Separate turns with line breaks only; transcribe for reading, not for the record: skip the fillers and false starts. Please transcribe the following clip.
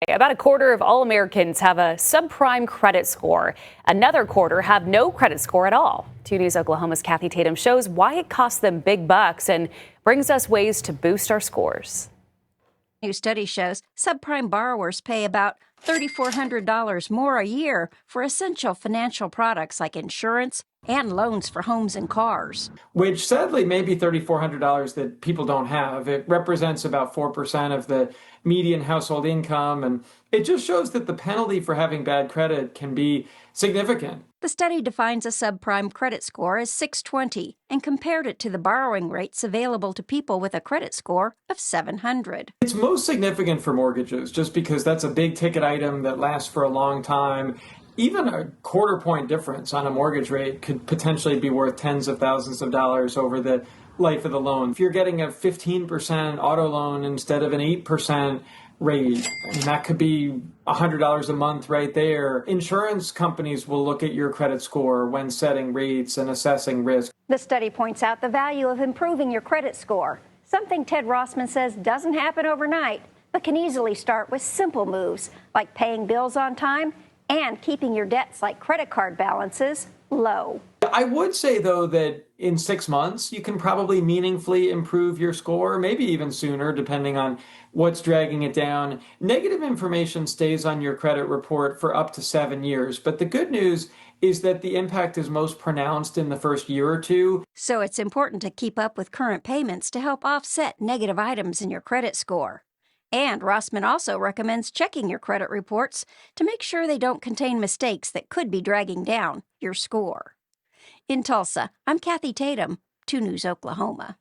About a quarter of all Americans have a subprime credit score. Another quarter have no credit score at all. 2 News Oklahoma's Kathy Tatum shows why it costs them big bucks and brings us ways to boost our scores.
New study shows subprime borrowers pay about $3,400 more a year for essential financial products like insurance and loans for homes and cars.
Which sadly may be $3,400 that people don't have. It represents about 4% of the median household income, and it just shows that the penalty for having bad credit can be significant.
The study defines a subprime credit score as 620 and compared it to the borrowing rates available to people with a credit score of 700.
It's most significant for mortgages just because that's a big ticket item that lasts for a long time. Even a quarter point difference on a mortgage rate could potentially be worth tens of thousands of dollars over the life of the loan. If you're getting a 15% auto loan instead of an 8% rate, I mean, that could be $100 a month right there. Insurance companies will look at your credit score when setting rates and assessing risk.
The study points out the value of improving your credit score, something Ted Rossman says doesn't happen overnight, but can easily start with simple moves like paying bills on time and keeping your debts like credit card balances low.
I would say, though, that in 6 months, you can probably meaningfully improve your score, maybe even sooner, depending on what's dragging it down. Negative information stays on your credit report for up to 7 years. But the good news is that the impact is most pronounced in the first year or two.
So it's important to keep up with current payments to help offset negative items in your credit score. And Rossman also recommends checking your credit reports to make sure they don't contain mistakes that could be dragging down your score. In Tulsa, I'm Kathy Tatum, 2 News Oklahoma.